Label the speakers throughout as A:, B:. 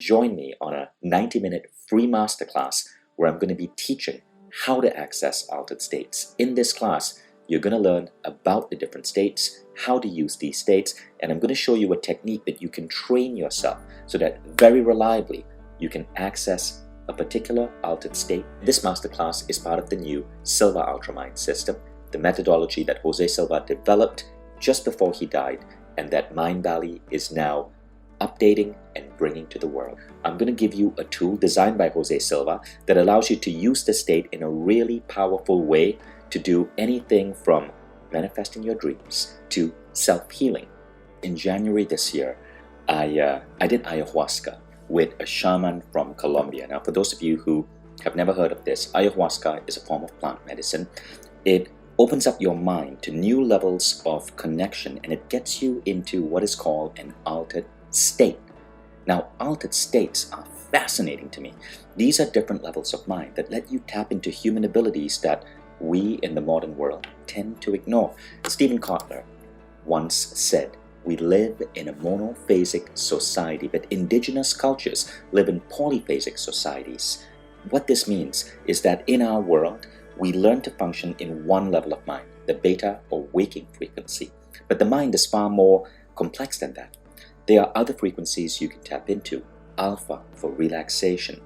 A: Join me on a 90-minute free masterclass where I'm going to be teaching how to access altered states. In this class, you're going to learn about the different states, how to use these states, and I'm going to show you a technique that you can train yourself so that very reliably you can access a particular altered state. This masterclass is part of the new Silva Ultramind system, the methodology that Jose Silva developed just before he died and that Mindvalley is now updating and bringing to the world. I'm going to give you a tool designed by Jose Silva that allows you to use the state in a really powerful way to do anything from manifesting your dreams to self-healing. In January this year, I did ayahuasca with a shaman from Colombia. Now, for those of you who have never heard of this, ayahuasca is a form of plant medicine. It opens up your mind to new levels of connection, and it gets you into what is called an altered state. Now, altered states are fascinating to me. These are different levels of mind that let you tap into human abilities that we in the modern world tend to ignore. Stephen Kotler once said, "We live in a monophasic society, but indigenous cultures live in polyphasic societies." What this means is that in our world, we learn to function in one level of mind, the beta or waking frequency. But the mind is far more complex than that. There are other frequencies you can tap into: alpha for relaxation,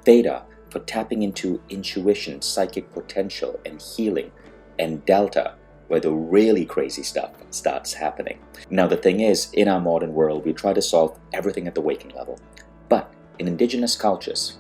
A: theta for tapping into intuition, psychic potential, and healing, and delta, where the really crazy stuff starts happening. Now, the thing is, in our modern world, we try to solve everything at the waking level. But in indigenous cultures,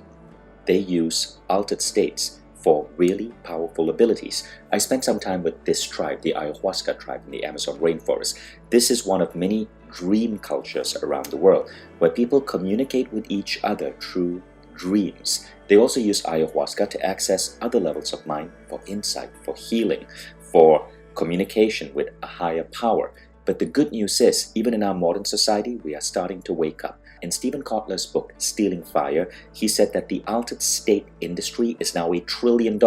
A: they use altered states for really powerful abilities. I spent some time with this tribe, the ayahuasca tribe in the Amazon rainforest. This is one of many dream cultures around the world where people communicate with each other through dreams. They also use ayahuasca to access other levels of mind for insight, for healing, for communication with a higher power. But the good news is, even in our modern society, we are starting to wake up. In Stephen Kotler's book, Stealing Fire, he said that the altered state industry is now $1 trillion.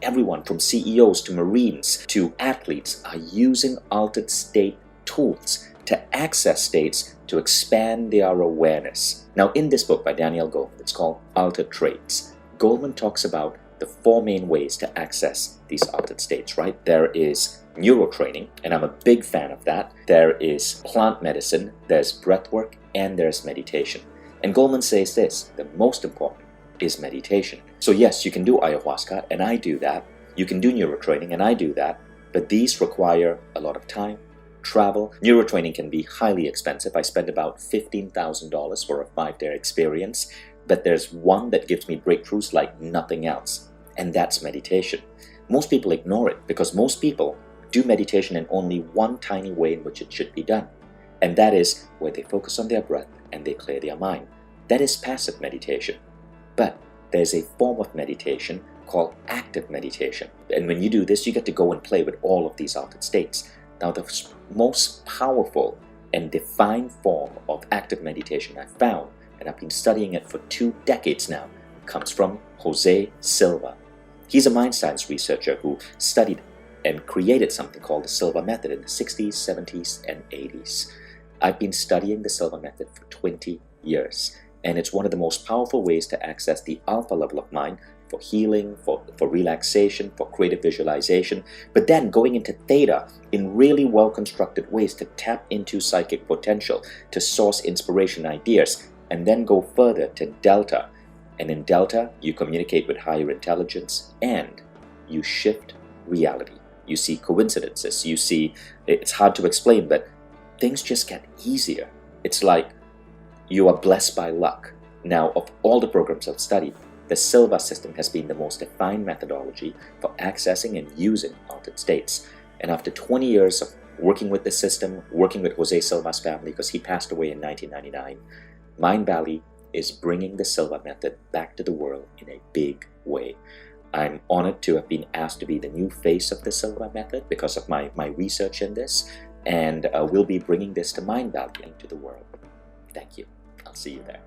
A: Everyone from CEOs to Marines to athletes are using altered state tools to access states to expand their awareness. Now, in this book by Daniel Goleman, it's called Altered Traits. Goleman talks about the 4 main ways to access these altered states, right? There is neurotraining, and I'm a big fan of that. There is plant medicine, there's breathwork, and there's meditation. And Goleman says this: the most important is meditation. So yes, you can do ayahuasca, and I do that. You can do neurotraining, and I do that. But these require a lot of time, travel. Neurotraining can be highly expensive. I spent about $15,000 for a 5-day experience. But there's one that gives me breakthroughs like nothing else, and that's meditation. Most people ignore it because most people do meditation in only one tiny way in which it should be done, and that is where they focus on their breath and they clear their mind. That is passive meditation. But there's a form of meditation called active meditation, and when you do this, you get to go and play with all of these altered states. Now, the most powerful and defined form of active meditation I've found, and I've been studying it for 2 decades now, comes from Jose Silva. He's a mind science researcher who studied and created something called the Silva method in the 60s, 70s, and 80s. I've been studying the Silva method for 20 years, and it's one of the most powerful ways to access the alpha level of mind for healing, for relaxation, for creative visualization, but then going into theta in really well-constructed ways to tap into psychic potential, to source inspiration ideas, and then go further to delta. And in delta, you communicate with higher intelligence and you shift reality. You see coincidences. You see, it's hard to explain, but things just get easier. It's like you are blessed by luck. Now, of all the programs I've studied, the Silva system has been the most defined methodology for accessing and using altered states. And after 20 years of working with the system, working with Jose Silva's family, because he passed away in 1999, Mindvalley is bringing the Silva method back to the world in a big way. I'm honored to have been asked to be the new face of the Silva method because of my research in this, and we'll be bringing this to Mindvalley into the world. Thank you. I'll see you there.